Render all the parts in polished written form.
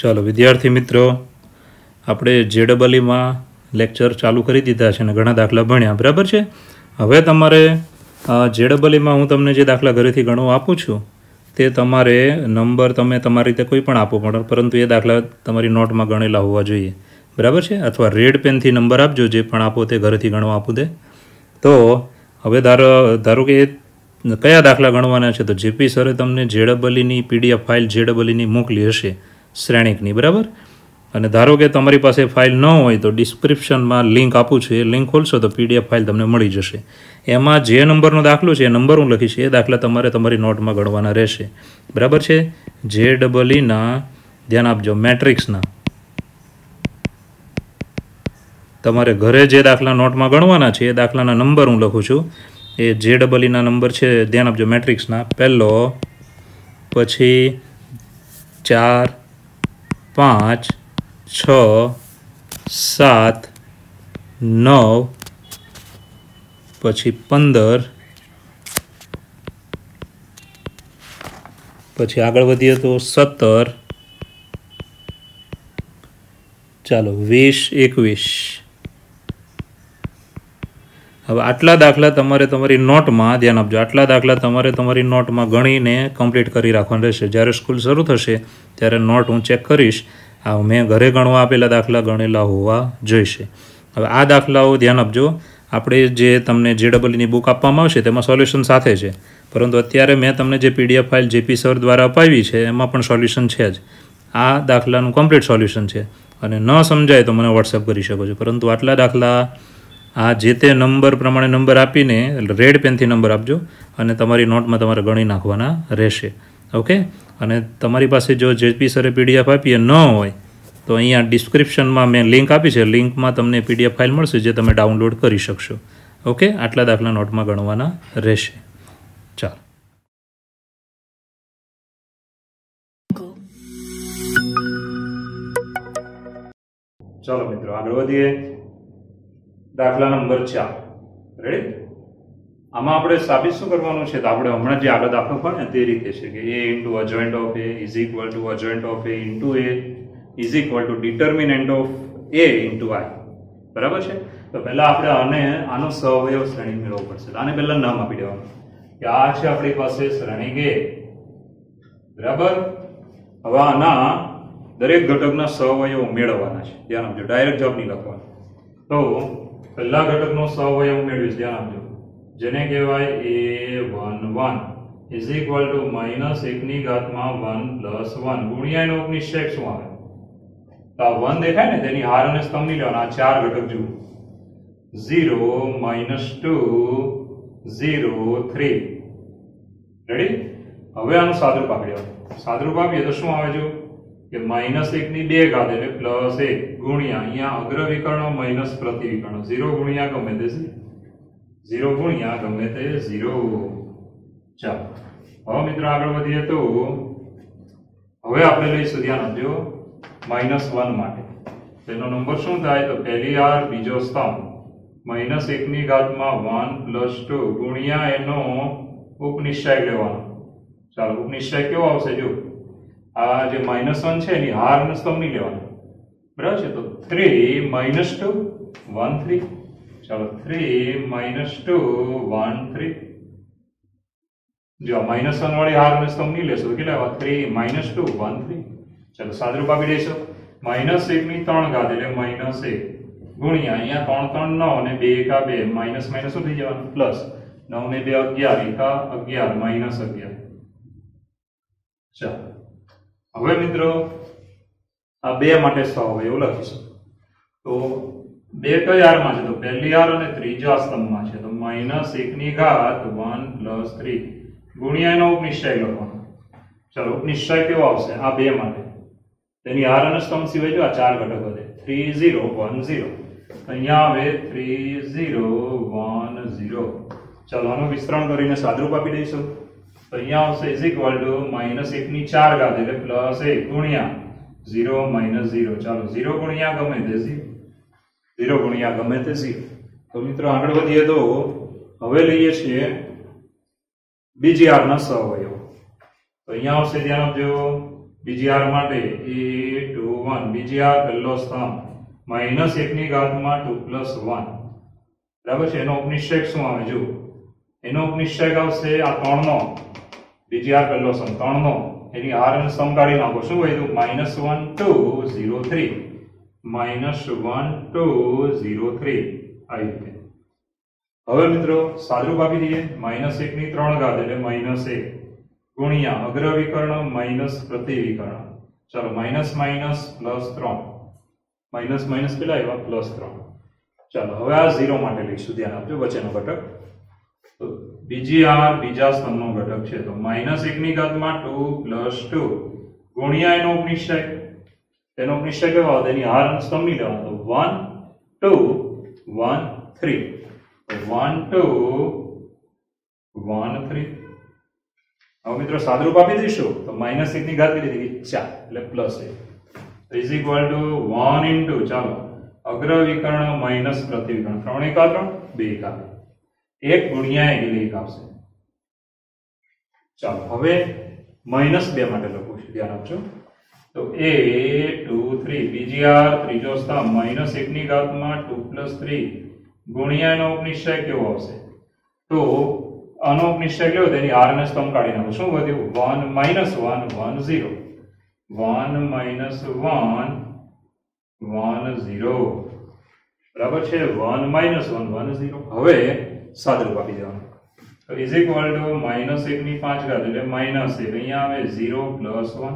ચાલો વિદ્યાર્થી મિત્રો, આપણે જેડબલઈમાં લેક્ચર ચાલુ કરી દીધા છે અને ઘણા દાખલા ભણ્યા, બરાબર છે. હવે તમારે જેડબલઈમાં હું તમને જે દાખલા ઘરેથી ગણવા આપું છું તે તમારે નંબર તમે તમારી રીતે કોઈ પણ આપો, પરંતુ એ દાખલા તમારી નોટમાં ગણેલા હોવા જોઈએ, બરાબર છે. અથવા રેડ પેનથી નંબર આપજો, જે પણ આપો તે ઘરેથી ગણવા આપું તે. તો હવે ધારો કે કયા દાખલા ગણવાના છે, તો જેપી સરે તમને જેડબલઈની પીડીએફ ફાઇલ જેડબલઈની મોકલી હશે શ્રેણિકની, બરાબર. અને ધારો કે તમારી પાસે ફાઇલ ન હોય તો ડિસ્ક્રિપ્શનમાં લિંક આપું છું, એ લિંક ખોલશો તો પીડીએફ ફાઇલ તમને મળી જશે. એમાં જે નંબરનો દાખલો છે એ નંબર હું લખીશ, એ દાખલા તમારે તમારી નોટમાં ગણવાના રહેશે, બરાબર છે. જેડબલઈના ધ્યાન આપજો, મેટ્રિક્સના તમારે ઘરે જે દાખલા નોટમાં ગણવાના છે એ દાખલાના નંબર હું લખું છું. એ જેડબલઈના નંબર છે, ધ્યાન આપજો, મેટ્રિક્સના. પહેલો, પછી 4, 5, 6, 7, 9, પછી 15, પછી આગળ વધીએ તો 17, ચાલો 20, 21. હવે આટલા દાખલા તમારે તમારી નોટમાં, ધ્યાન આપજો, આટલા દાખલા તમારે તમારી નોટમાં ગણીને કમ્પ્લીટ કરી રાખવાનું રહેશે. જ્યારે સ્કૂલ શરૂ થશે ત્યારે નોટ હું ચેક કરીશ, મેં ઘરે ગણવા આપેલા દાખલા ગણેલા હોવા જોઈશે. હવે આ દાખલાઓ ધ્યાન આપજો, આપણે જે તમને જેડબલઈની બુક આપવામાં આવશે તેમાં સોલ્યુશન સાથે છે, પરંતુ અત્યારે મેં તમને જે પીડીએફ ફાઇલ જેપી સર દ્વારા અપાવી છે એમાં પણ સોલ્યુશન છે જ. આ દાખલાનું કમ્પ્લીટ સોલ્યુશન છે, અને ન સમજાય તો મને વોટ્સએપ કરી શકો છો. પરંતુ આટલા દાખલા આ જે તે નંબર પ્રમાણે નંબર આપીને રેડ પેનથી નંબર આપજો, અને તમારી નોટમાં તમારે ગણી નાખવાના રહેશે, ઓકે. અને તમારી પાસે જો જેપી સરે પીડીએફ આપીએ ન હોય તો અહીંયા ડિસ્ક્રિપ્શનમાં મેં લિંક આપી છે, લિંકમાં તમને પીડીએફ ફાઇલ મળશે જે તમે ડાઉનલોડ કરી શકશો, ઓકે. આટલા દાખલા નોટમાં ગણવાના રહેશે. ચાલો મિત્રો, આગળ વધીએ. દાખલા નંબર 4, રેડી. આમાં આપણે સાબિત શું કરવાનું છે, તો આપણે હમણાં જે આગળ દાખલો ભણ્યા તે રીતે છે કે a into adjoint of a is equal to adjoint of a into a is equal to determinant of a into i, બરાબર છે. તો પહેલા આપણે આનો સહઅવયવ શ્રેણી મેળવવો પડશે. આને પહેલા નામ આપી દેવાનું કે આ છે આપણી પાસે શ્રેણી a, બરાબર. હવે આના દરેક ઘટકના સહઅવયવ મેળવવાના છે, ધ્યાન આપજો, ડાયરેક્ટ જવાબ નહીં લખવાનો. તો પહેલા ઘટકનો સહઅવયવ મેળવીશ, ધ્યાન આપજો, જેને કહેવાય a11 ઇઝ ઇક્વલ ટુ -1 ગુણ્યા એનો નિશ્ચય શું આવે, તો આ 1 દેખાય ને, તેની હાર અને સ્તંભ નહીં લેવાના. આ 4 ઘટક જુઓ, 0, -2, 0, 3, રેડી. હવે આનું સાદરૂપ આપી દેવાનું. સાદરૂપ આપીએ તો શું આવે, જો કે -1 ની 2 ઘાત એટલે +1 ગુણ્યા અહીંયા અગ્ર વિકર્ણ માઇનસ પ્રતિ વિકર્ણ, 0 ગુણ્યા ગમે તે 0 ગુણ્યા ગમે તે 0. ચાલો હવે મિત્રો આગળ વધીએ. તો હવે આપણે લઈશું, ધ્યાન આપજો, -1 માટે તેનો નંબર શું થાય, તો પહેલી હાર બીજો સ્તંભ, -1 ની ઘાતમાં 1 + 2 ગુણ્યા એનો ઉપનિશ્ચય લેવાનો. ચાલો ઉપનિશ્ચય કેવો આવશે, જો આ જે -1 છે એની હાર અને સ્તંભ નહીં લેવાનો, બરાબર છે. તો 3 - 2 1 3. ચાલો 3 - 2 1 3. જો -1 વાળી હાર અને સ્તંભ નહીં લેશો તો કેટલા, 3 - 2 1 3. ચાલો સાદરૂપ આપી દઈશું, -1 ની 3 ઘાત એટલે -1 ગુણ્યા અહીંયા 3 3 9 અને 2 1 2, માઇનસ માઇનસ શું થઈ જવાનું, પ્લસ. 9 ને 2 11, 1 11 -11. ચાલો હવે મિત્રો આ 2 માટે સહઅવયવ લખીશું. તો 2 કઈ હારમાં છે, તો પહેલી હાર અને ત્રીજા સ્તંભમાં છે. તો -1 ની ઘાત 1 + 3 ગુણ્યા એનો ઉપનિશ્ચય લખવાનો. ચાલો ઉપનિશ્ચય કેવો આવશે, આ 2 માટે તેની હાર અને સ્તંભ સિવાય જો આ 4 ઘટક વધે, 3 0 1 0. અહીંયા આવે 3 0 1 0. ચાલો આનું વિસ્તરણ કરીને સાદરૂપ આપી દઈશું. તો અહીંયા આવશે ઇઝ ઇક્વલ ટુ -1 ની 4 ઘાત એટલે +1 ગુણ્યા 0 - 0. ચાલો 0 ગુણ્યા ગમે તે 0 ગુણ્યા ગમે તે 0. તો મિત્રો આગળ વધીએ. તો હવે લઈએ છીએ બીજી હારના સહઅવયવ. તો અહીંયા આવશે, ધ્યાન આપજો, બીજી r માટે a21 બીજી r પહેલો સ્તંભ -1 ની ઘાતમાં 2 + 1 બરાબર છે એનો ઉપનિષેક શું આવે જો એનો ઉપનિષેક આવશે આ 3 નો બીજી r પહેલો સ્તંભ 3 નો એની r ને સ્તંભ કાઢી નાખો શું વધ્યું -1 2 0 3 -1 2 0 3 આવી રીતે હવે મિત્રો સાદરૂપ આપી દઈએ -1 ની 3 ઘાત એટલે -1 ગુણ્યા અગ્ર વિકર્ણ માઇનસ પ્રતિ વિકર્ણ ચલો minus minus plus 3 minus minus કેટલા આવ્યા પ્લસ 3 ચાલો હવે આ 0 માટે લઈશું ધ્યાન આપજો વચ્ચેનો ઘટક તો બીજી r બીજા સ્તંભનો ઘટક છે તો -1 ની ઘાતમાં 2 + 2 ગુણ્યા એનો ઉપનિષેક કેવો આવે એની r નો સ્તંભ ની લેવાનો તો 1 2 1 3 1 2 1 3 હવે મિત્રો સાદરૂપ આપી દઈશું તો -1 ની ઘાત કેટલી થઈ 4 એટલે plus 1 is equal two 1 into ચાલો અગ્ર વિકર્ણ માઇનસ પ્રતિ વિકર્ણ 3 × 3 2 × 1 ગુણ્યા 1 એટલે 1 આવશે ચાલો હવે -2 માટે લખું છું ધ્યાન આપજો તો a23 બીજી r ત્રીજો સ્તંભ -1 ની ઘાતમાં 2 + 3 ગુણ્યા એનો ઉપનિષેક કેવો આવશે તો આનો ઉપનિષેક લ્યો તેની r ને સ્તંભ કાઢી નાખો શું વધ્યું 1 - 1 1 0 1 - 1 1 0 બરાબર છે 1 - 1 1 0 હવે સાદરૂપ આપી દેવાનું તો ઇઝ ઇક્વલ ટુ -1 ની 5 ઘાત એટલે -1 અહીંયા આવે 0 + 1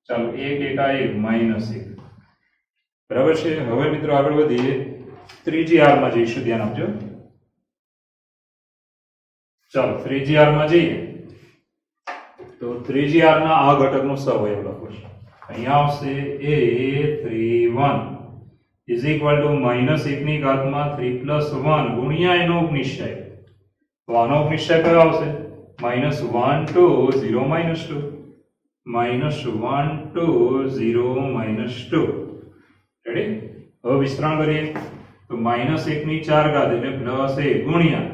ચાલો 1 1 -1 બરાબર છે હવે મિત્રો આગળ વધીએ ત્રીજી r માં જઈશું ધ્યાન આપજો ચાલો ત્રીજી r માં જઈએ તો ત્રીજી r ના આ ઘટકનો સહવયવ લખો છો અહીંયા આવશે a31 ઇઝ ઇક્વલ ટુ -1 ની ઘાતમાં 3 + 1 ગુણ્યા એનો ઉપનિષેક તો આનો ઉપનિષેક કયો આવશે -1 2 0 - 2 -1 2 0 - 2 રેડી હવે વિસ્તરણ કરીએ તો -1 ની 4 ઘાત એટલે +1 ગુણ્યા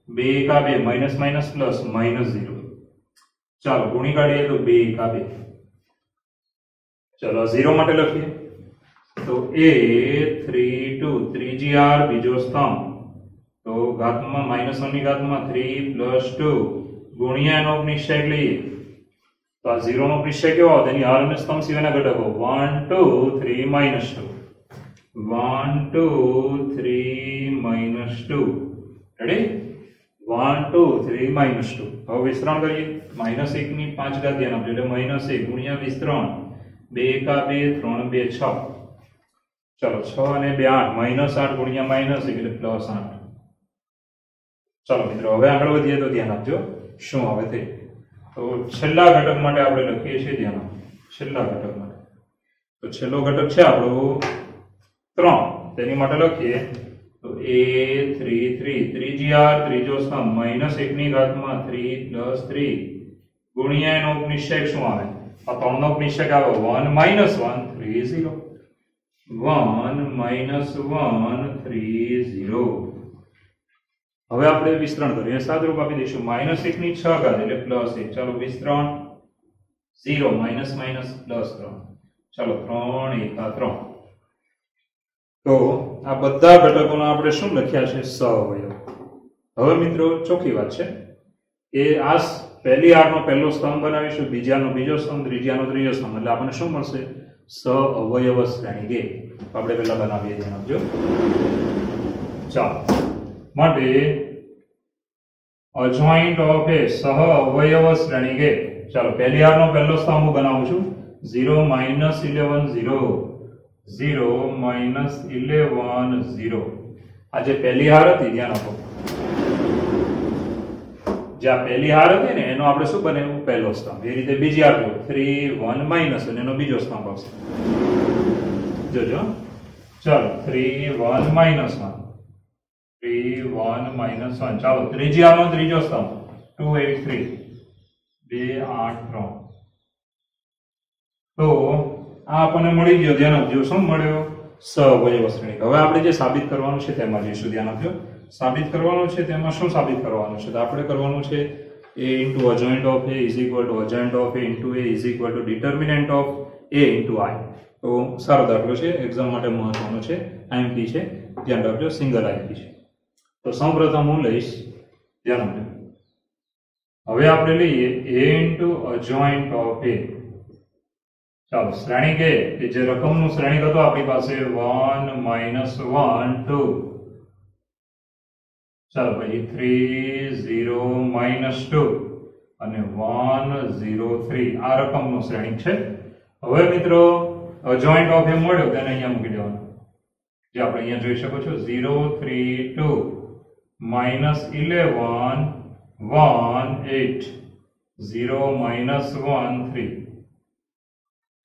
2 × 2 -+ -0 ચાલો ગુણી કાઢીએ તો 2 × 2 ચલો 0 માટે લખીએ તો a32 ત્રીજી r બીજો સ્તંભ તો ઘાતમાં -1 ની ઘાતમાં 3 + 2 ગુણ્યા એનો ઉપનિષેક લઈએ તો આ 0 નો ઉપનિષેક કેવો આવે તેની r અને સ્તંભ સિવાયના ઘટકો 1 2 3 - 2 1 2 3 - 2 રેડી 1 2 3 - 2 હવે વિસ્તરણ કરીએ -1 ની 5 ઘાત ધ્યાન આપજો એટલે -1 ગુણ્યા વિસ્તરણ 2 × 2 3 2 6 ચલો 6 અને 2 8 -8 ગુણ્યા -1 એટલે +8 ચલો મિત્રો હવે આગળ વધીએ તો ધ્યાન આપજો શું આવે તે તો છેલ્લા ઘટક માટે આપણે લખીએ છીએ ધ્યાન આપજો છેલ્લા ઘટક માટે તો છેલ્લો ઘટક છે આપણો 3 તેની માટે લખીએ તો a33 ત્રીજી r ત્રીજો સ્તંભ -1 ની ઘાતમાં 3 + 3 ગુણ્યા એનો ઉપનિષેક શું આવે આ 3 નો ઉપનિષેક આવે 1 - 1 3 0 1 - 1 3 0 હવે આપણે વિસ્તરણ કરીએ સાદરૂપ આપી દઈશું -1 ની 6 ઘાત એટલે +1 ચાલો વિસ્તરણ 0 - +3 ચાલો 3 × 3 તો આ બધા ઘટકોનો આપણે શું લખ્યા છે સહવયવ હવે મિત્રો ચોખ્ખી વાત છે કે આ પહેલી r નો પહેલો સ્તંભ બનાવીશું બીજી r નો બીજો સ્તંભ ત્રીજી r નો ત્રીજો સ્તંભ એટલે આપણને શું મળશે સહઅવયવ શ્રેણી આપણે પહેલા બનાવીએ ધ્યાન આપજો ચાલો માટે a joint of a સહઅવયવ શ્રેણી ચાલો પહેલી r નો પહેલો સ્તંભ હું બનાવું છું 0 - 11 0 0 - 11 0 આ જે પહેલી હાર હતી ધ્યાન આપો જે આ પહેલી હાર હતી ને એનો આપણે શું બનાવ્યું પહેલો સ્તંભ એ રીતે બીજી હાર લો 3 1 માઈનસ અને એનો બીજો સ્તંભ આવશે જોજો ચાલો 3 1 -1 3 1 -1 ચાલો ત્રીજી હારનો ત્રીજો સ્તંભ 2 8 3 2 8 3 તો આ આપણને મળી ગયો ધ્યાન આપજો શું મળ્યો સહઅવયવ શ્રેણી હવે આપણે જે સાબિત કરવાનું છે તેમાં જઈશું ધ્યાન આપજો સાબિત કરવાનું છે તેમાં શું સાબિત કરવાનું છે તો આપણે કરવાનું છે a into adjoint of a is equal to adjoint of a into a is equal to determinant of a into I. તો સારો દાખલો છે, એક્ઝામ માટે મહત્વનો છે, આઈએમપી છે, ધ્યાન રાખજો, સિંગલ આઈએમપી છે. તો સૌપ્રથમ હું લઈશ, ધ્યાન રાખજો. હવે આપણે લઈએ a into adjoint of a. ચાલો શ્રેણી કે જે રકમનું શ્રેણીક હતો આપણી પાસે 1 -1 2. ચાલો ભાઈ 3 0 -2 અને 1 0 3 આ રકમનું શ્રેણીક છે. હવે મિત્રો અજોઇન્ટ ઓફ એ મળ્યો તેને અહીંયા મૂકી દેવાનો, જે આપણે અહીંયા જોઈ શકો છો 0 3 2 -11 1 8 0 -1 3.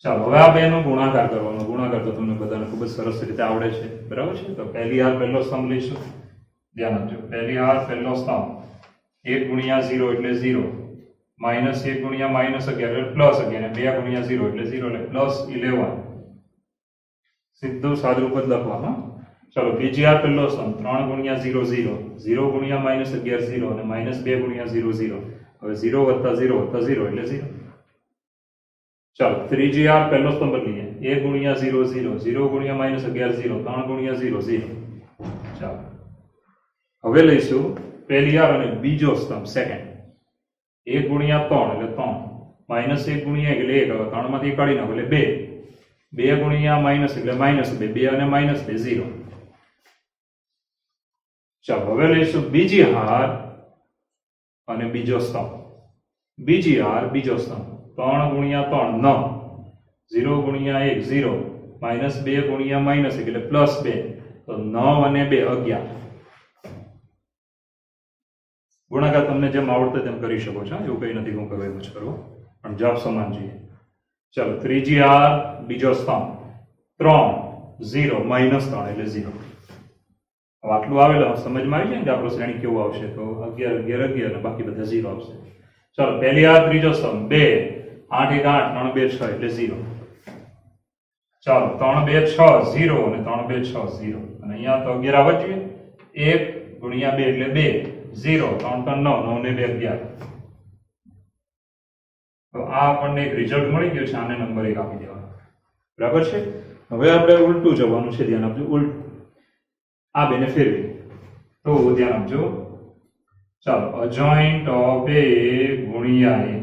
ચાલો હવે આ બેનો ગુણાકાર કરવાનો. ગુણાકાર તો તમને બધાને ખૂબ જ સરસ રીતે આવડે છે, બરાબર છે. તો પહેલી હાર પહેલો સ્તંભ લઈશું, ધ્યાન આપજો. પહેલી હાર પહેલો સ્તંભ 1 ગુણ્યા 0 એટલે 0, -1 ગુણ્યા -11 એટલે +11, 2 ગુણ્યા 0 એટલે 0 એટલે +11. સીધું સાદુરૂપ જ લખવાનું. ચાલો બીજી હાર પહેલો સ્તંભ 3 ગુણ્યા 0 0, 0 ગુણ્યા -11 0 અને -2 ગુણ્યા 0 0. હવે 0 વત્તા 0 વત્તા 0 એટલે 0. ચાલો ત્રીજી હાર પહેલો સ્તંભ બદલીએ 1 ગુણ્યા 0 0, 0 ગુણ્યા -11 0, 3 ગુણ્યા 0 0. ચાલો હવે લઈશું પહેલી હાર અને બીજો સ્તંભ સેકન્ડ 1 ગુણ્યા 3 એટલે 3, -1 ગુણ્યા 1 એટલે 1, હવે 3 માંથી કાઢી નાખો એટલે 2, 2 ગુણ્યા માઇનસ એટલે -2, 2 અને -2 0. ચાલો હવે લઈશું બીજી હાર અને બીજો સ્તંભ. બીજી હાર બીજો સ્તંભ 3 ગુણ્યા 3 9, 0 ગુણ્યા 1 0, -2 ગુણ્યા -1 એટલે +2, તો 9 અને 2 11. ગુણાકાર તમને જેમ આવડતે તેમ કરી શકો છો, એવું કઈ નથી હું કહું એમ જ કરવો, પણ જવાબ સમાન જોઈએ. ચાલો ત્રીજી હાર બીજો સ્તંભ 3 0 -3 એટલે 0. હવે આટલું આવેલું સમજમાં આવી જાય ને કે આપણો શ્રેણી કેવું આવશે, તો 11 11 11 અને બાકી બધા 0 આવશે. ચાલો પહેલી હાર ત્રીજો સ્તંભ 2 8 1 8 3 2 6 એટલે 0. ચાલો 3 2 6 0 અને 3 2 6 0, અને અહીંયા તો 11 આવવા જોઈએ. 1 ગુણ્યા 2 એટલે 2, 0 3 3 9 9 ને 2 11. તો આ આપણને એક રિઝલ્ટ મળી ગયું છે, આને નંબર 1 આપી દેવાનો, બરાબર છે. હવે આપણે ઉલટું જવાનું છે, ધ્યાન આપજો. ઉલટું આ બેને ફેરવી, તો ધ્યાન આપજો. ચાલો અજોઇન્ટ ઓફ એ ગુણ્યા એ.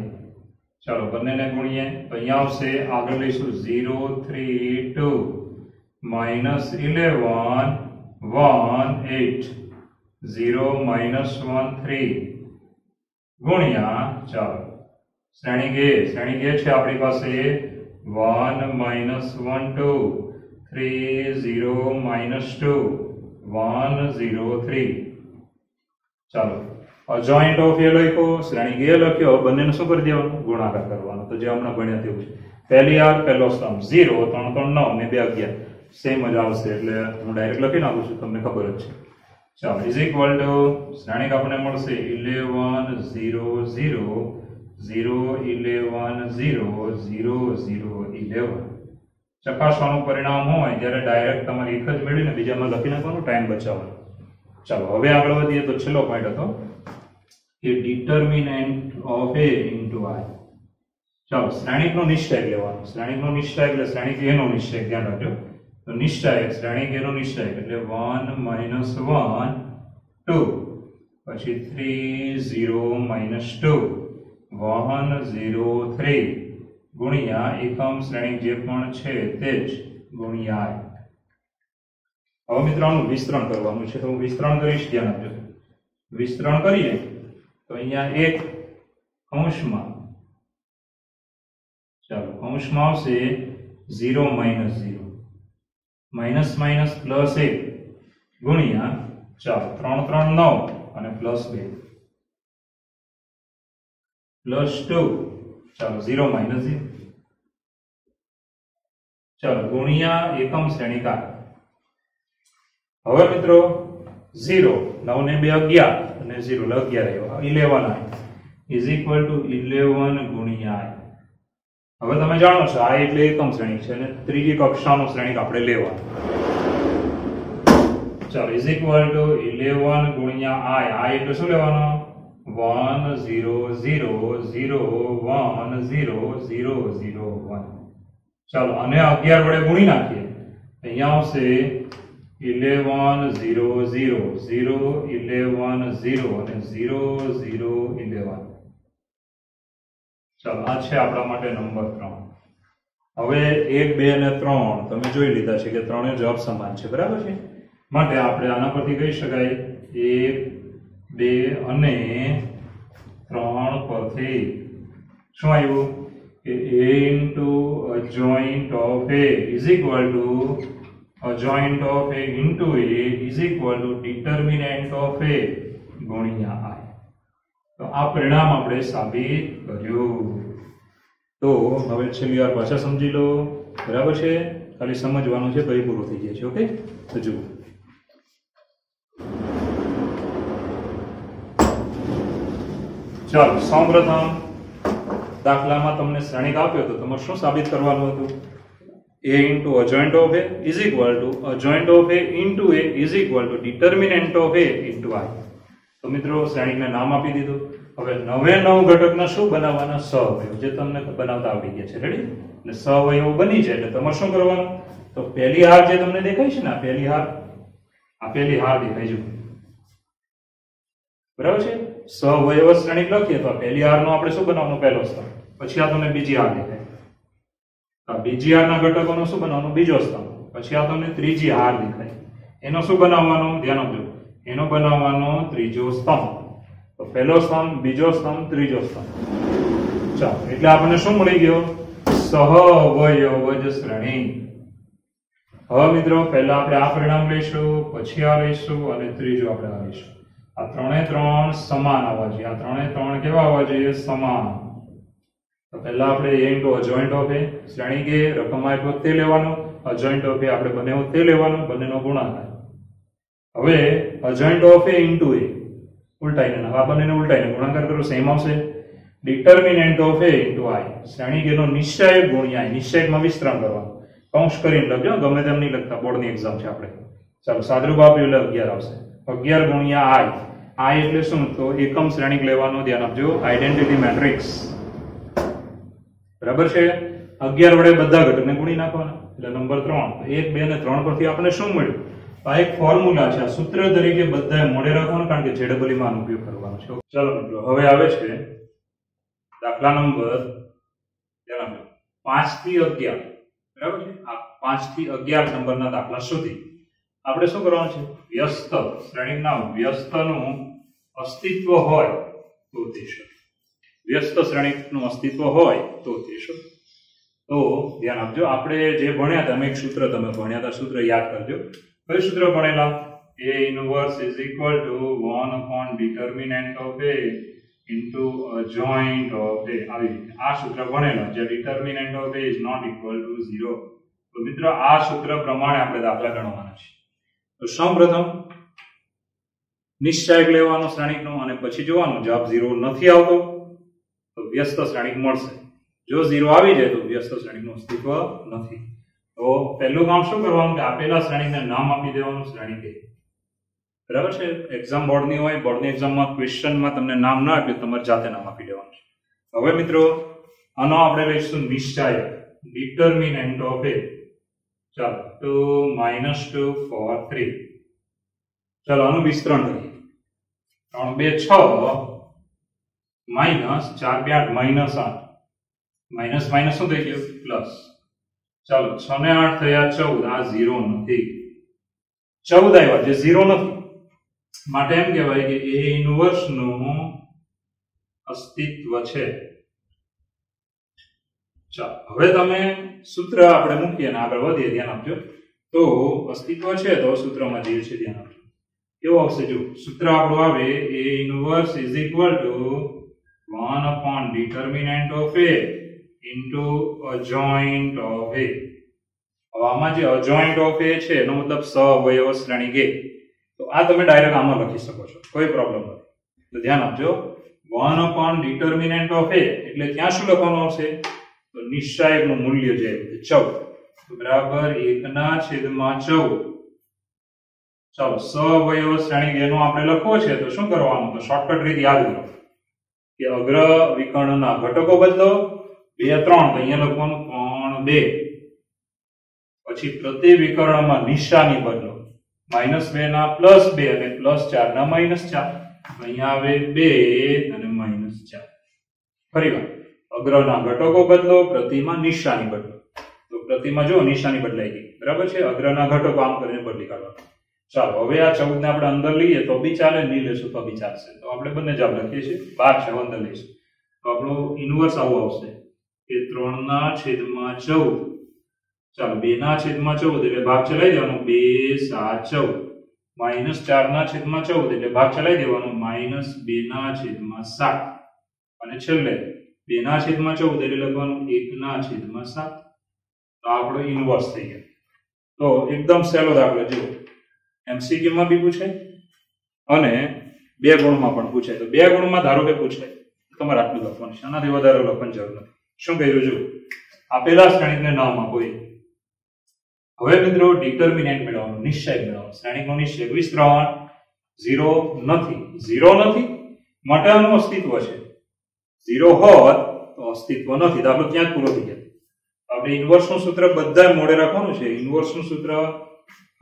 ચાલો બંનેને ગુણીએ તો અહીંયા આવશે, આગળ લઈશું 0 3 2 -11 1 8 0 -1 3 ગુણ્યા, ચાલો શ્રેણી કે છે આપણી પાસે 1 -1 2 3 0 -2 1 0 3. ચાલો અજોઇન્ટ ઓફ એ લખ્યો, શ્રેણી એ લખ્યો, બંનેને શું કરી દેવાનું? ગુણાકાર કરવાનો. તો જે હમણાં ભણ્યા તેવું છે. પહેલી હાર પહેલો સ્તંભ 0 3 3 9 ને 2 11, સેમ જ આવશે, એટલે હું ડાયરેક્ટ લખી નાખું છું, તમને ખબર જ છે. ચાલો ઇઝ ઇક્વલ ટુ શ્રેણીક આપણને મળશે 11 0 0 0 11 0 0 0 11. ચકાસવાનું પરિણામ હોય ત્યારે ડાયરેક્ટ તમારે એક જ મેળવીને બીજામાં લખી નાખવાનું, ટાઈમ બચાવવાનો. ચાલો હવે આગળ વધીએ તો છેલ્લો પોઈન્ટ હતો કે determinant of a into I. ચાલો શ્રેણીકનો નિશ્ચય લેવાનો. શ્રેણીકનો નિશ્ચય એટલે શ્રેણીક a નો નિશ્ચય, ધ્યાન રાખજો. તો નિશ્ચય શ્રેણીક a નો નિશ્ચય એટલે 1 -1 2, પછી 3 0 -2 1 0 3 ગુણ્યા એકમ શ્રેણીક જે પણ છે તે જ ગુણ્યા I. હવે મિત્રો આનું વિસ્તરણ કરવાનું છે, તો હું વિસ્તરણ કરીશ, ધ્યાન આપજો. વિસ્તરણ કરીએ તો અહીંયા એક કૌંસમાં, ચાલો કૌંસમાં આવશે 0 -0 -+1 ગુણ્યા, ચાલો 3 3 9 અને +2 +2, ચાલો 0 -0, ચાલો ગુણ્યા એકમ શ્રેણીકાર. હવે મિત્રો 0 9 ને 2 11 અને 0 એટલે 11 ઇઝ ઇક્વલ ટુ 11 ગુણ્યા I. હવે તમે જાણો છો I એટલે એકમ શ્રેણીક છે અને ત્રીજી કક્ષાનો શ્રેણીક આપણે લેવાનો. ચાલો ઇઝ ઇક્વલ ટુ 11 ગુણ્યા I. I એટલે શું લેવાનો? 1 0 0 0 1 0 0 0 1. ચાલો આને 11 વડે ગુણી નાખીએ. અહીંયા આવશે 11 0 0 0 11 0 અને 0 0 11. ચાલો આ છે આપણા માટે નંબર 3. હવે 1 2 અને 3 તમે જોઈ લીધા છે કે ત્રણેય જવાબ સમાન છે, બરાબર છે? માટે આપણે આના પરથી કહી શકાય 1 2 અને 3 પરથી શું આવ્યું કે a into adjoint of a is equal to adjoint of a into a is equal to determinant of a ગુણ્યા i. તો આ પરિણામ આપણે સાબિત કર્યું. તો હવે છેલ્લી વાર પાછા સમજી લો, બરાબર છે? ખાલી સમજવાનું છે, પછી પૂરું થઈ જાય છે. ઓકે, તો જુઓ. ચાલો સૌપ્રથમ દાખલામાં તમને શ્રેણિક આપ્યો તો તમારે શું સાબિત કરવાનું હતું? a into adjoint of a is equal to adjoint of a into a is equal to determinant of a into i. તો મિત્રો શ્રેણિકને નામ આપી દીધું. હવે 9 ઘટકના શું બનાવવાના? સહઅવયવ, જે તમને બનાવતા આવડી ગયા છે. રેડી? એટલે સહઅવયવ બની જાય એટલે તમારે શું કરવાનું? તો પહેલી હાર જે તમને દેખાય છે ને, આ પહેલી હાર દેખાય છે, બરાબર છે? સહઅવયવ શ્રેણિક લખીએ તો પહેલી હારનો આપણે શું બનાવવાનું? પહેલો સ્તંભ. પછી આ તમને બીજી હાર દેખાય, આ બીજી હારના ઘટકોનો શું બનાવવાનું? બીજો સ્તંભ. પછી આ તમને ત્રીજી હાર દેખાય, એનો શું બનાવવાનો? ધ્યાન આપજો, એનો બનાવવાનો ત્રીજો સ્તંભ. તો પહેલો સ્તંભ, બીજો સ્તંભ, ત્રીજો સ્તંભ. ચાલો, એટલે આપણને શું મળી ગયો? સહઅવયવજ શ્રેણી. હવે મિત્રો પહેલા આપણે આ પરિણામ લઈશું, પછી આ લઈશું અને ત્રીજો આપણે આ લઈશું. આ ત્રણે ત્રણ સમાન આવવા જોઈએ. આ ત્રણે ત્રણ કેવા આવવા જોઈએ? સમાન. તો પહેલા આપણે a into adjoint of a, શ્રેણી કે રકમ આપ્યો તે લેવાનો, adjoint of a આપણે બનાવ્યો તે લેવાનો, બંનેનો ગુણાકાર. હવે adjoint of a into a ઉલટાઈને, આ બંનેને ઉલટાઈને ગુણાકાર કરો, સેમ આવશે. determinant of a into i, શ્રેણી કેનો નિશ્ચયક ગુણ્યા i, નિશ્ચયકમાં વિસ્તરણ કરવાનું. કૌંસ કરીને લખજો, ગમે તેમ નહીં લખતા, બોર્ડની એક્ઝામ છે આપણે. ચાલો સાદરૂપ આપ્યું એટલે 11 આવશે. 11 ગુણ્યા i, i એટલે શું? તો એકમ શ્રેણિક લેવાનું. ધ્યાન આપજો, આઇડેન્ટિટી મેટ્રિક્સ, બરાબર છે? 11 વડે બધા ઘટકને ગુણી નાખવાના એટલે નંબર 3. 1 2 અને 3 પરથી આપણને શું મળ્યું? આ એક ફોર્મ્યુલા છે, આ સૂત્ર તરીકે બધાએ મોઢે રાખવાનું, કારણ કે ZEE માં આનો ઉપયોગ કરવાનો છે. ચાલો મિત્રો, હવે આવે છે દાખલા નંબર 5 થી 11, બરાબર છે? આ 5 થી 11 નંબરના દાખલા સુધી આપણે શું કરવાનું છે? વ્યસ્ત શ્રેણીના વ્યસ્તનું અસ્તિત્વ હોય તો તે શું? વ્યસ્ત શ્રેણીનું અસ્તિત્વ હોય તો તે શું? તો ધ્યાન આપજો, આપણે જે ભણ્યા હતા, એક સૂત્ર તમે ભણ્યા હતા, સૂત્ર યાદ કરજો. કયું સૂત્ર ભણેલા? a inverse is equal to 1 upon determinant of a into adjoint of a. આવી રીતે આ સૂત્ર ભણેલા, જે determinant of a is not equal to 0. તો મિત્રો આ સૂત્ર પ્રમાણે આપણે દાખલા ગણવાના છે. તો સૌપ્રથમ નિશ્ચયક લેવાનો શ્રેણિકનો અને પછી જોવાનું જવાબ 0 નથી આવતો તો વ્યસ્ત શ્રેણિક મળશે. જો 0 આવી જાય તો વ્યસ્ત શ્રેણિકનું અસ્તિત્વ નથી. તો પહેલું કામ શું કરવાનું કે આપેલા શ્રેણીને નામ આપી દેવાનું, શ્રેણી કે, બરાબર છે? એક્ઝામ બોર્ડની હોય, બોર્ડની એક્ઝામમાં ક્વેશ્ચનમાં તમને નામ ના આપ્યું, તમારે જાતે નામ આપી દેવાનું છે. હવે મિત્રો આનો આપણે લઈશું નિશ્ચયક, determinant of a. ચાલો તો -2 4 3. ચાલો આનું વિસ્તરણ કરીએ. 3 2 6 માઇનસ 4 2 8 માઇનસ 8 માઇનસ માઇનસ શું થઈ ગયું? પ્લસ. ચાલો 6 ને 8 થયા 14. આ 0 નથી, 14 આવ્યા જે 0 નથી, માટે એમ કહેવાય કે a ઇન્વર્સ નું અસ્તિત્વ છે. ચાલો હવે તમે સૂત્ર આપણે મૂકીએ અને આગળ વધીએ. ધ્યાન આપજો. તો અસ્તિત્વ છે તો સૂત્રમાં જે છે ધ્યાન આપજો. કેવું આવશે? જો સૂત્ર આપણું આવે a inverse is equal two 1 upon determinant of a into adjoint of a. હવે આમાં જે adjoint of a છે એનો મતલબ સહઅવયવ શ્રેણી કે, તો આ તમે ડાયરેક્ટ આમાં લખી શકો છો, કોઈ પ્રોબ્લેમ નથી. તો ધ્યાન આપજો, 1 upon determinant of a એટલે ત્યાં શું લખવાનું આવશે? તો નિશ્ચયકનું મૂલ્ય જે 14 બરાબર 1/14. ચાલો સહઅવયવ શ્રેણી એનો આપણે લખવો છે તો શું કરવાનું? તો શોર્ટકટ રીત યાદ કરો. કે અગ્ર વિકર્ણના ઘટકો બદલો 2 3 તો અહીંયા લખવાનું 3 2 પછી પ્રતિ વિકર્ણમાં નિશાની બદલો -2 ના +2 અને +4 ના -4 અહીંયા આવે 2 અને -4 ફરીવાર અગ્રના ઘટકો બદલો પ્રતિમાં નિશાની બદલો તો પ્રતિમાં જો નિશાની બદલાઈ ગઈ બરાબર છે અગ્રના ઘટકો આમ કરીને બદલી કાઢવા ચાલો હવે આ 14 ને આપણે અંદર લઈએ તો બી ચાલે નહીં લેશું તો બી ચાલશે તો આપણે બંને જવાબ લખીએ છીએ 12 છે અંદર લઈશું તો આપણો ઇન્વર્સ આવો આવશે કે 3/14 ચાલો 2/14 એટલે ભાગ ચલાવી દેવાનો 2 7 14 -4/14 એટલે ભાગ ચલાવી દેવાનો -2/7 અને છેલ્લે 2/14 એટલે લખવાનું 1/7 તો આપણો ઇન્વર્સ થઈ ગયો તો એકદમ સહેલો દાખલો જો એમસીક્યુ માં બી પૂછાય અને 2 ગુણમાં પણ પૂછાય તો 2 ગુણમાં ધારો કે પૂછાય તમારે આટલું લખવાનું છે આનાથી વધારે લખવાની જરૂર નથી શું કહ્યું જો આપેલા શ્રેણીકને નામ આપો હવે મિત્રો ડિટર્મિનન્ટ મેળવવાનો નિશ્ચય મેળવવાનો શ્રેણીકનો નિશ્ચય વિસ્તરણ 0 નથી માટે આનું અસ્તિત્વ છે 0 હોત તો અસ્તિત્વ નથી દાખલો ત્યાં જ પૂરો થઈ જાય આપણે ઇન્વર્સનું સૂત્ર બધા મોડે રાખવાનું છે ઇન્વર્સનું સૂત્ર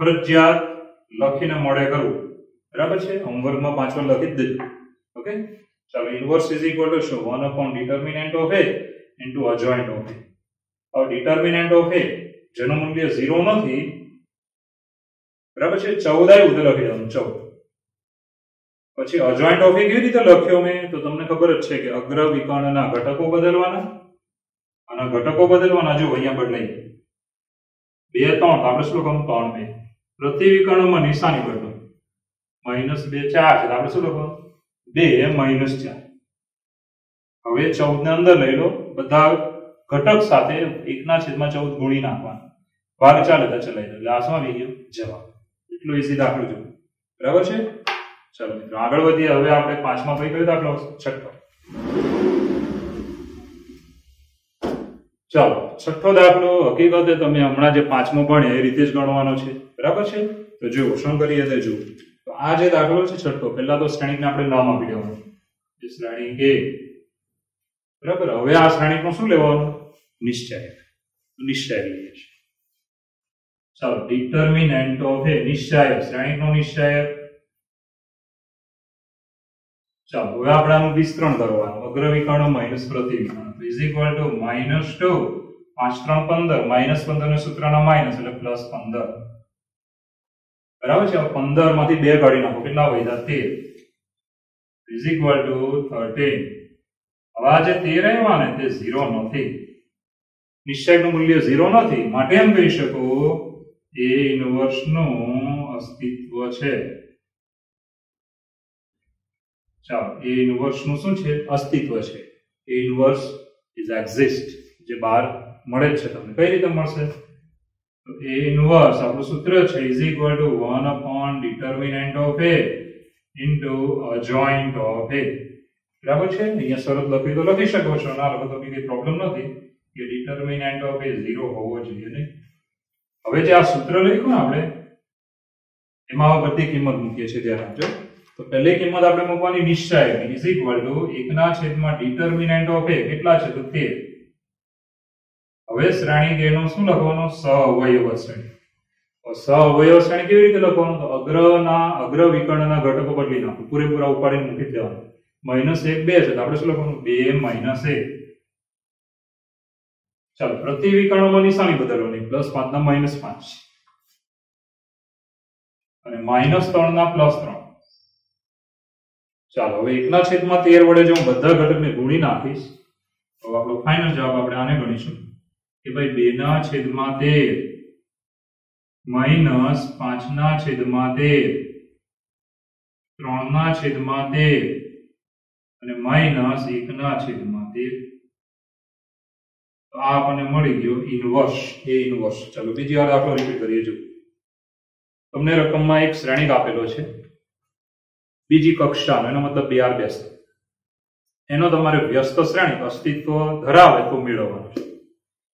ફરજિયાત લખીને મોડે કરવું બરાબર છે હોમવર્કમાં 5 વાર લખી જ દેજો ઓકે ચાલો ઇન્વર્સ ઇઝ ઇક્વલ ટુ શું 1 upon determinant of a into adjoint of a હવે determinant of a જેનું મૂલ્ય 0 નથી બરાબર છે 14 આવ્યું તો લખી દેવાનું 14 પછી adjoint of a કેવી રીતે લખ્યો મેં તો તમને ખબર જ છે કે અગ્ર વિકર્ણના ઘટકો બદલવાના અને ઘટકો બદલવાના જો અહીંયા બદલાઈ 2 3 આપણે શું લખવાનું 3 2 પ્રતિ વિકર્ણમાં નિશાની બદલો -2 4 છે આપણે શું લખવાનું 2 -4 હવે 14 ને અંદર લઈ લો બધા ઘટક સાથે 1/14 ગુણી નાખવાના ભાગ ચાલે તો ચલાવી દો એટલે આ શું આવી ગયો જવાબ એટલો ઈઝી દાખલો જો બરાબર છે ચાલો મિત્રો આગળ વધીએ હવે આપણે 5મા પછી કયો દાખલો છઠ્ઠો ચાલો છઠ્ઠો દાખલો હકીકતે તમે હમણાં જે 5મો ભણ્યા એ રીતે જ ગણવાનો છે બરાબર છે તો જુઓ શું કરીએ તે જુઓ તો આ જે દાખલો છે છઠ્ઠો પહેલા તો શ્રેણીકને આપણે નામ આપી દેવાનું જે શ્રેણીક A બરાબર હવે આ શ્રેણીકનું શું લેવાનું નિશ્ચય લઈએ છીએ ચાલો ડિટર્મિનન્ટ ઓફ A નિશ્ચય શ્રેણીકનો નિશ્ચય ચાલો હવે આપણે આનું વિસ્તરણ કરવાનું અગ્ર વિકર્ણ માઈનસ પ્રતિ વિકર્ણ ઇઝ ઇક્વલ ટુ -2 5 3 15 -15 ને સૂત્રના માઈનસ એટલે +15 બરાબર છે 15 માંથી 2 કાઢી નાખો કેટલા વધ્યા 13 ઇઝ ઇક્વલ ટુ 13 હવે આ જે 13 આવ્યા ને તે 0 નથી નિશ્ચયનું મૂલ્ય 0 નથી માટે એમ કહી શકો A ઇન્વર્સ નું અસ્તિત્વ છે ચાલો A ઇન્વર્સ નું શું છે અસ્તિત્વ છે A ઇન્વર્સ ઇઝ એક્ઝિસ્ટ જે બહાર મળે છે તમને કઈ રીતે મળશે તો A ઇન્વર્સ આપણું સૂત્ર છે is equal two 1 upon determinant of A into adjoint of A બરાબર છે અહીંયા શરત લખી તો લખી શકો છો ના લખો તો કઈ પ્રોબ્લેમ નથી કે determinant of A 0 હોવો જોઈએ નહીં હવે જે આ સૂત્ર લખ્યું ને આપણે એમાં બધી કિંમત મૂકીએ છીએ ધ્યાન આપજો તો પહેલી કિંમત આપણે મૂકવાની નિશ્ચયની is equal to 1/determinant of A કેટલા છે તો 13 હવે શ્રેણી A નો શું લખવાનો સહઅવયવ શ્રેણી તો સહઅવયવ શ્રેણી કેવી રીતે લખવાનું તો અગ્ર વિકર્ણના ઘટકો બદલી નાખો પૂરેપૂરા ઉપાડીને મૂકી દેવાનું -1 2 છે તો આપણે શું લખવાનું 2 - 1 ચાલો પ્રતિ વિકર્ણમાં નિશાની બદલવાની +5 ના -5 અને -3 ના +3 ચાલો હવે 1/13 વડે જો હું બધા ઘટકને ગુણી નાખીશ તો આપણો ફાઇનલ જવાબ આપણે આને ગણીશું કે ભાઈ 2/13 -5/13 3/13 અને -1/13 તો આ આપણને મળી ગયો ઇન્વર્સ A ઇન્વર્સ ચલો બીજી વાર દાખલો રિપીટ કરીએ જો તમને રકમમાં એક શ્રેણીક આપેલો છે બીજી કક્ષાનો એનો મતલબ 2 વ્યસ્ત એનો તમારે વ્યસ્ત શ્રેણીક અસ્તિત્વ ધરાવે તો મેળવવાનું છે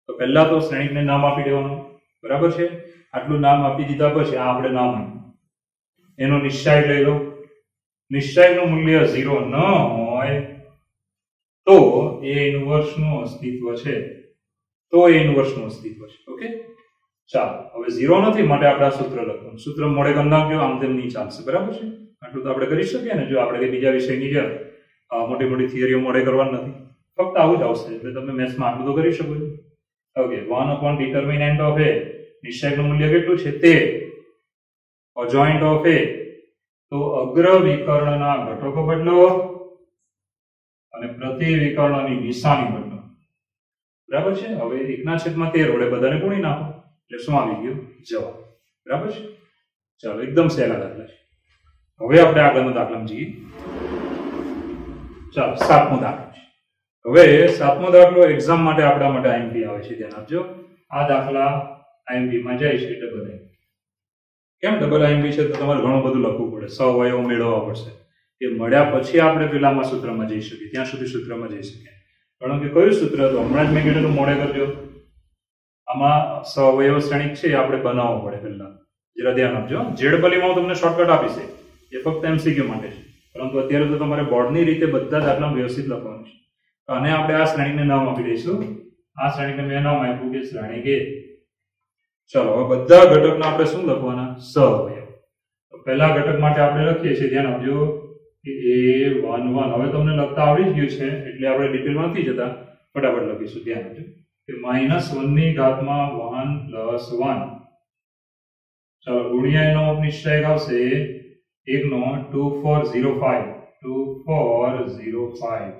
તો પહેલા તો શ્રેણીકને નામ આપી દેવાનું બરાબર છે આટલું નામ આપી દીધા પછી આ આપણે નામ એનો નિશ્ચય લઈ લો નિશ્ચયનું મૂલ્ય 0 ન હોય તો એ ઇન્વર્સ નું અસ્તિત્વ છે, ઓકે। ચાલો હવે 0 નથી માટે આપણે આ સૂત્ર લખવાનું, સૂત્ર મોડે કરી નાખજો, આમ તેમ નહીં ચાલશે, બરાબર છે। આટલું તો આપણે કરી શકીએ ને, જો આપણે કઈ બીજા વિષયની જેમ મોટી મોટી થિયરીઓ મોડે કરવાની નથી, ફક્ત આવું જ આવશે, એટલે તમે મેથ્સમાં આટલું તો કરી શકો છો। ઓકે, 1 ડિટર્મિનન્ટ ઓફ એ, નિશ્ચયકનું મૂલ્ય કેટલું છે તે, અજોઇન્ટ ઓફ એ, તો અગ્ર વિકર્ણના ઘટકો બદલો અને પ્રતિ વિકર્ણની નિશાની બદલો, બરાબર છે। હવે 1/13 વડે બધાને ગુણી નાખો એટલે શું આવી ગયો? જવાબ, બરાબર છે। ચાલો એકદમ સહેલા દાખલા છે। હવે આપણે આગળનો દાખલામાં જઈએ। ચાલો 7મો દાખલો છે। હવે 7મો દાખલો એક્ઝામ માટે આપણા માટે આઈએમપી આવે છે, ધ્યાન આપજો। આ દાખલા આઈએમપી માં જાય છે ડબલ આઈએમપી। કેમ ડબલ આઈએમપી છે? તો તમારે ઘણું બધું લખવું પડે, સહવયવો મેળવવા પડશે, એ મળ્યા પછી આપણે પેલામાં સૂત્રમાં જઈ શકીએ, ત્યાં સુધી સૂત્રમાં જઈ શકીએ। કારણ કે કયું સૂત્ર હતું હમણાં જ મેં કીધું, મોડે કરજો। આમાં સહવયવ શ્રેણિક છે આપણે બનાવવો પડે પહેલા, જરા ધ્યાન આપજો। જેડબલીમાં તમને શોર્ટકટ આપી છે, એ ફક્ત એમસીક્યુ માટે છે, પરંતુ અત્યારે તો તમારે બોર્ડની રીતે બધા દાખલા વ્યવસ્થિત લખવાનું છે। અને આપણે આ શ્રેણીને નામ આપી દઈશું, આ શ્રેણીને મેં નામ આપ્યું કે શ્રેણી કે। ચલો હવે બધા ઘટકના આપણે શું લખવાના? સહવયવ। તો પહેલા ઘટક માટે આપણે લખીએ છીએ, ધ્યાન આપજો કે a11। હવે તમને લખતા આવડી જ ગયું છે એટલે આપણે ડિટેલમાં નથી જતા, ફટાફટ લખીશું, ધ્યાન આપજો કે -1 ઘાતમાં 1 + 1, ચાલો ગુણ્યા એનો નિશ્ચયક આવશે 1 નો 2405, 2405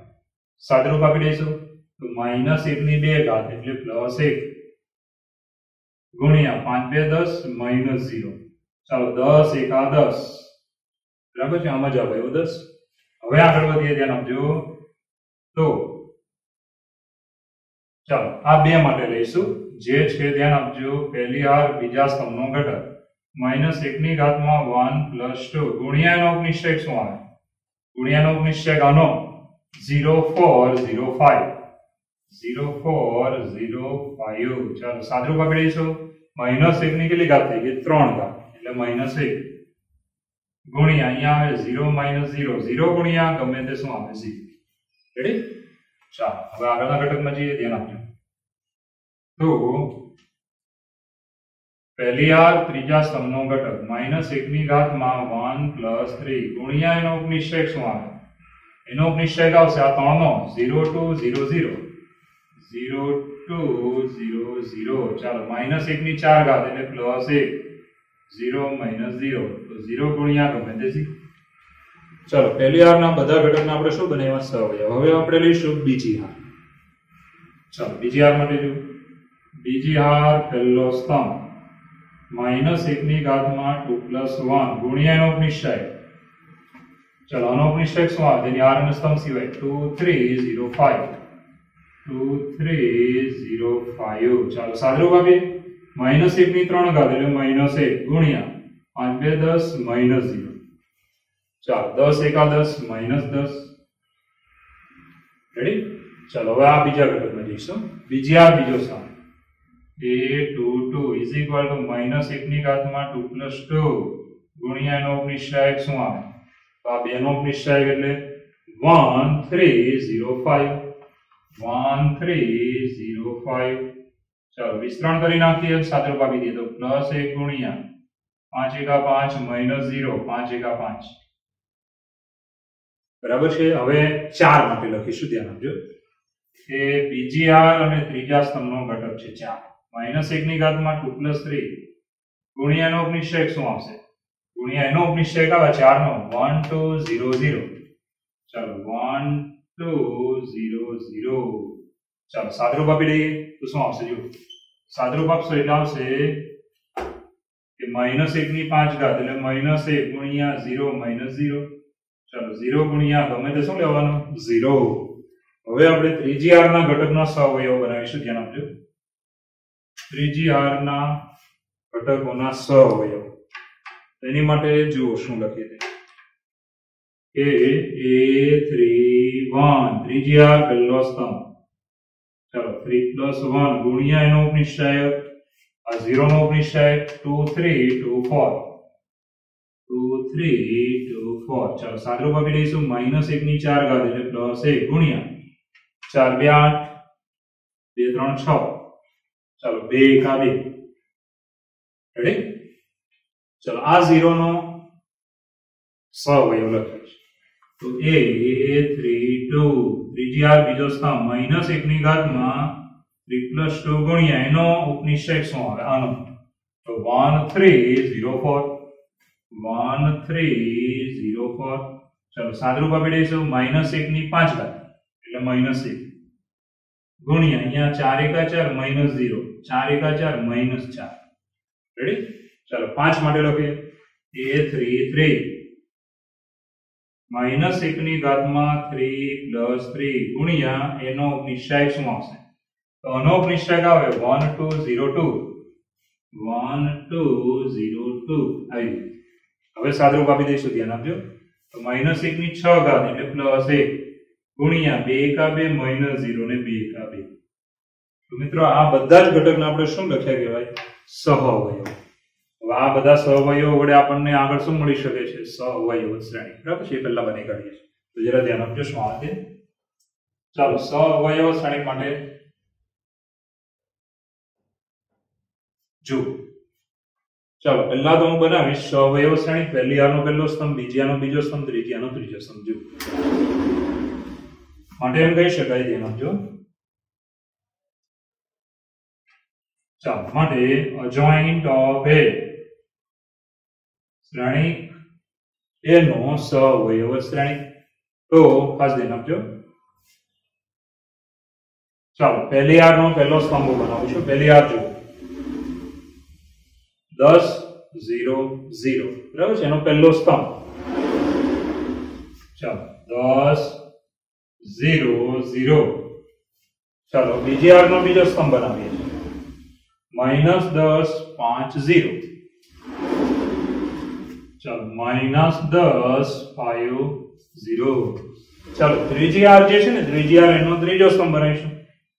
સાદરૂપ આપી દઈશું તો -1 ની 2 ઘાત એટલે +1 ગુણ્યા 5 2 10 -0, ચાલો 10 1 10, બરાબર છે। આમાં જવાબ આવ્યો 10। હવે આગળ વધીએ, ધ્યાન આપજો। તો ચાલો આ બે માટે લઈશું, જે છે ધ્યાન આપજો પહેલી હાર બીજા સ્તંભનો ઘટક -1 ની ઘાતમાં 1 + 2 ગુણ્યા એનો નિશ્ચયક શું આવે? ગુણ્યાનો નિશ્ચયક આનો 0405, 0405, ચાલો સાદરૂપ આપી દઈશું। -1 ની કેટલી ઘાત થઈ ગઈ? 3 ઘાત એટલે -1 ગુણ્યા અહીંયા આવે 0 - 0, 0 ગુણ્યા ગમે તે શું આવે? 0। રેડી? ચાલો હવે આગળના ઘટકમાં જઈએ, ધ્યાન આપજો। તો પહેલી હાર ત્રીજા સ્તંભનો ઘટક -1 ની ઘાતમાં 1 + 3 ગુણ્યા એનો નિશ્ચયક શું આવે? એનો નિશ્ચયક આવશે આ 3 નો 0 to 0 0, 0 to 0 0, ચાલો -1 ની 4 ઘાત એટલે +1, 0 - 0, તો 0 ગુણ્યા ગમે તે 0। ચાલો પહેલી હારના બધા ઘટકના આપણે શું બનાવ્યા? સહવયવ। હવે આપણે લઈશું બીજી હાર। ચાલો બીજી હાર માટે જો બીજી હાર પહેલો સ્તંભ -1 ની ઘાતમાં 2 + 1 ગુણ્યા એનો નિશ્ચયક, ચાલો આનો નિશ્ચયક શું આવે? જેની હાર અને સ્તંભ સિવાય 2 3 0 5, 2 3 0 5, ચાલો સાદરૂપ આપીએ -1 ની 3 ઘાત એટલે -1 ગુણ્યા 5 2 10 -0, ચાલો 10 1 10 -10। રેડી? ચાલો હવે આ બીજા ઘટકમાં જઈશું। બીજી આ બીજો સ્તંભ a22 = -1 ની ઘાતમાં 2 + 2 ગુણ્યા એનો નિશ્ચયક શું આવે? તો આ બેનો નિશ્ચયક એટલે 1305, 1305, ચાલો વિસ્તરણ કરી નાખીએ, સાદરૂપ આપી દઈએ તો +1 ગુણ્યા 5 1 5 -0, 5 1 5, બરાબર છે। હવે 4 માટે લખીશું, ધ્યાન આપજો કે બીજી હાર અને ત્રીજા સ્તંભનો ઘટક છે 4, -1 ની ઘાતમાં 2 + 3 ગુણ્યા એનો નિશ્ચયક શું આવશે? ગુણ્યા એનો નિશ્ચયક આવે 4 નો 1 to 0 0, ચાલો 1 to 0 0, ચાલો સાદરૂપ આપી દઈએ તો શું આવશે? જો સાદરૂપ આપશો એટલે આવશે કે -1 ની 5 ઘાત એટલે -1 ગુણ્યા 0 - 0, ચાલો 0 ગુણ્યા ગમે તે શું લેવાનું? 0। હવે આપણે ત્રીજી હારના ઘટકના સહવયવ બનાવીશું, ધ્યાન આપજો। ત્રીજી હારના ઘટકોના સહવયવ, એની માટે જુઓ શું લખીએ તે a31 ત્રીજી હાર પહેલો સ્તંભ, ચાલો 3 + 1 ગુણ્યા એનો નિશ્ચયક આ 0 નો નિશ્ચયક 2 3 2 4, 2 3 2 4, ચાલો સાદરૂપ આપી દઈશું -1 ની 4 ઘાત એટલે +1 ગુણ્યા 4 2 8 2 3 6 चलो 2 1 2 रेडी चलो आ 0 नो सवयव लखीश तो a 3 2 ત્રીજી આ બીજો સ્તંભ -1 ની ઘાતમાં 3 + 2 ગુણ્યા એનો ઉપનિષેક શું આવે આનો તો 1304 1304 चलो सादरूप आपी दईशुं -1 ની 5 ઘાત એટલે -1 गुणिया अहींया 4 * 4 -0 4 * 4 -4 रेडी चलो 5 माटे लखीए a33 -1 ની ઘાતમાં 3 + 3 ગુણ્યા એનો નિશ્ચય શું આવશે તો આનો નિશ્ચય આવે 1202 1202 આવી હવે સાદરૂપ આપી દઈશું ધ્યાન આપજો તો -1 ની 6 ઘાત એટલે +1 गुणिया 2 * 2 -0 ने 2 * 2 तो मित्रों आ બધા જ ઘટકને આપણે શું લખ્યા કહેવાય સહઅવયવ હવે આ બધા સહઅવયવો વડે આપણને આગળ શું મળી શકે છે સહઅવયવ શ્રેણી બરાબર છે પહેલા બની કાઢીએ તો જરા ધ્યાન આપજો શું આવે છે ચાલો સહઅવયવ શ્રેણી માટે જો ચાલો પહેલા તો હું બનાવીશ સહઅવયવ શ્રેણી પહેલી આનો પહેલો સ્તંભ બીજી આનો બીજો સ્તંભ ત્રીજી આનો ત્રીજો સ્તંભ જો માટે એમ કહી શકાય ધ્યાન આપજો ચાલો માટે અજોઇન્ટ ઓફ એ શ્રેણી એ નો સહઅવયવ શ્રેણી તો ખાસ ધ્યાન આપજો ચાલો પહેલી આર નો પહેલો સ્તંભ બનાવું છું પહેલી આર જો 10 0 0 બરાબર છે એનો પહેલો સ્તંભ ચાલો 10 0 0 चलो बीजी आर नो बीजो स्तंभ बनावीए -10 5 0 चलो -10 5 0 चलो त्रीजी आर जे छे ने त्रीजी आर एनो त्रीजो स्तंभ बनावीशुं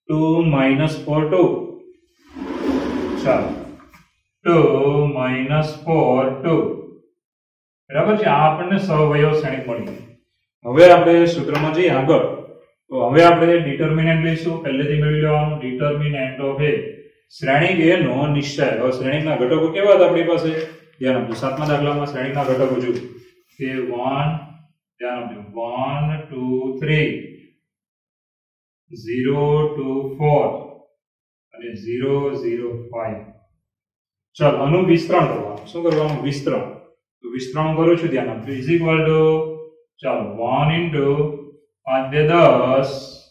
2 -4 2 चलो 2 -4 2 बराबर छे आ आपणे सहअवयव श्रेणी मळी હવે આપણે સૂત્રમાં જઈએ આગળ તો હવે આપણે ડિટર્મિનન્ટ લઈશું પહેલેથી મેળવી લેવાનું ડિટર્મિનન્ટ ઓફ એ શ્રેણી એ નો નિશ્ચય હવે શ્રેણીના ઘટકો કેવા હતા આપણી પાસે ધ્યાન આપજો સાતમા દાખલામાં શ્રેણીના ઘટકો જો કે 1 ધ્યાન આપજો 1 2 3 0 2 4 અને 0 0 5 ચાલો આનું વિસ્તરણ કરવાનું શું કરવાનું વિસ્તરણ તો વિસ્તરણ કરું છું ધ્યાન આપજો ઇઝ ઇક્વલ ટુ चलो 1 * 5 2 10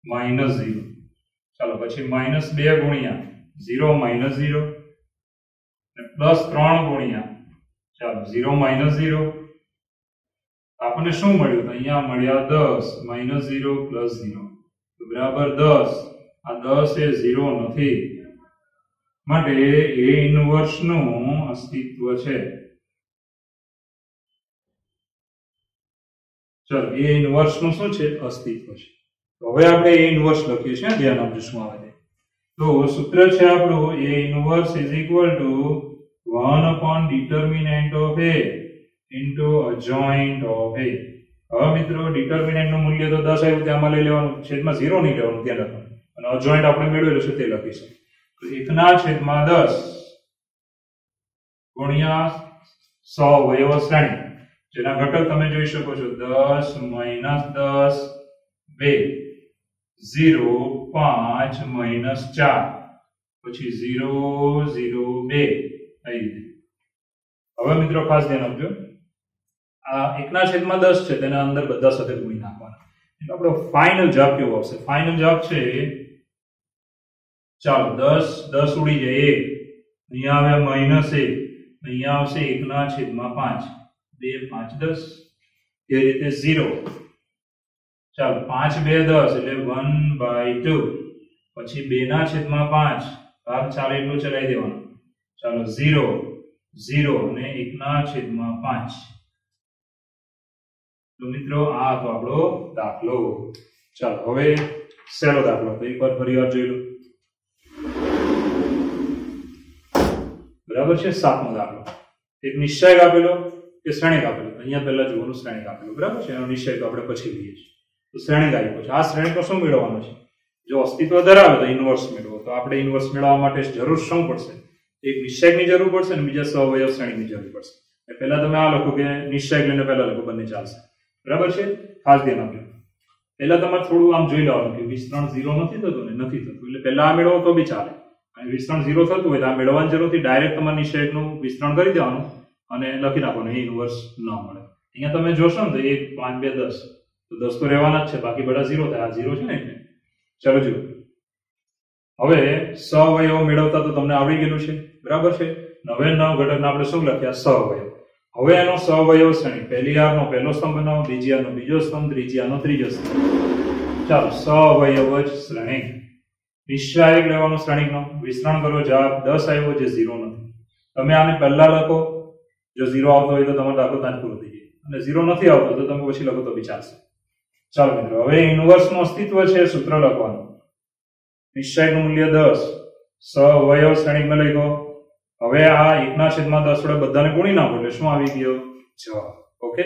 -0 चलो પછી -2 ગુણ્યા 0 -0 +3 ગુણ્યા ચાલો 0 -0 આપણને શું મળ્યું તો અહીંયા મળ્યા 10 -0 + 0 તો બરાબર 10 આ 10 એ 0 નથી માટે a ઇન્વર્સ નું અસ્તિત્વ છે चलो ए इनवर्स નું શું છે અસ્તિત્વ છે તો હવે આપણે a ઇન્વર્સ લખીએ છીએ ધ્યાન આપજો શું આવે છે તો સૂત્ર છે આપણું a inverse = 1 upon determinant of a into adjoint of a હવે મિત્રો ડિટર્મિનન્ટ નું મૂલ્ય તો 10 આવ્યું ત્યાંમાં લઈ લેવાનું છેદમાં 0 નહીં લેવાનું ધ્યાન રાખવાનું અને adjoint આપણે મેળવેલું છે તે લખીશું તો 1/10 ગુણ્યા સહઅવયવ શ્રેણી જેના ઘટક તમે જોઈ શકો છો 10 -10 2 0 5 -4 પછી 0 0 2 આવી રીતે હવે મિત્રો ખાસ ધ્યાન આપજો આ 1/10 છે તેના અંદર બધા સાથે ગુણી નાખવાના એટલે આપણો ફાઇનલ જવાબ કેવો આવશે ફાઇનલ જવાબ છે ચાલો 10 10 ઉડી જાય 1 અહીંયા આવે -1 અહીંયા આવશે 1/5 2 5 10 ये रीते 0 चलो 5 2 10 એટલે 1/2 પછી 2/5 ભાગ 4 એટલું ચલાવી દેવાનું ચાલો 0 0 અને 1/5 તો મિત્રો આ તો આપણો દાખલો ચાલો હવે સેલો દાખલો તો એકવાર ફરીવાર જોઈ લો બરાબર છે સાતમો દાખલો એક નિશ્ચય આપેલો કે શ્રેણિક આપેલું અહીંયા પહેલા જોવાનું શ્રેણિક આપેલું બરાબર છે એનો નિશ્ચય તો આપણે પછી લઈએ છીએ તો શ્રેણિક આપ્યો છે. આ શ્રેણિકનો શું મેળવવાનો છે? જો અસ્તિત્વ ધરાવે તો ઇન્વર્સ મેળવો. તો આપણે ઇન્વર્સ મેળવવા માટે જરૂર શું પડશે? એક નિશ્ચયકની જરૂર પડશે અને બીજા સહવયવ શ્રેણીની જરૂર પડશે. પહેલા તમે આ લખો કે નિશ્ચયક લઈને પહેલા લખો, બંને ચાલશે. બરાબર છે? ખાસ ધ્યાન આપજો. પહેલા તમારે થોડું આમ જોઈ લેવાનું કે વિસ્તરણ 0 નથી થતું ને, નથી થતું, એટલે પહેલા આ મેળવો તો બી ચાલે. અને વિસ્તરણ 0 થતું હોય તો આ મેળવવાની જરૂર નથી, ડાયરેક્ટ તમારે નિશ્ચયકનું વિસ્તરણ કરી દેવાનું અને લખી નાખવાનું, એ ઇન્વર્સ ન મળે. અહીંયા તમે જોશો ને તો 1 5 2 10, તો 10 તો રહેવાના જ છે, બાકી બધા 0 થાય. આ 0 છે ને એટલે. ચલો જો હવે સહવયવ મેળવતા તો તમને આવડી ગયેલું છે, બરાબર છે. હવે 9 ઘટકના આપણે શું લખ્યા? સહવયવ. હવે એનો સહવયવ શ્રેણી, પહેલી આર નો પહેલો સ્તંભ બનાવો, બીજી આર નો બીજો સ્તંભ, ત્રીજી આર નો ત્રીજો સ્તંભ. ચાલો, સહવયવ જ શ્રેણી. નિશ્ચયક લેવાનો શ્રેણીકનો વિસ્તરણ કરો, જવાબ 10 આવ્યો, જે 0 નથી. તમે આને પહેલા લખો, જો 0 આવતો હોય તો તમારો દાખલો ત્યાં પૂરો થઈ જાય, અને 0 નથી આવતો તો તમે પછી લખો તો બી ચાલશે. ચાલો મિત્રો, હવે ઇન્વર્સ નું અસ્તિત્વ છે, સૂત્ર લખવાનું. નિશ્ચયકનું મૂલ્ય 10, સહવયવ શ્રેણીકમાં લખો. હવે આ 1/10 વડે બધાને ગુણી નાખો એટલે શું આવી ગયો? જવાબ. ઓકે.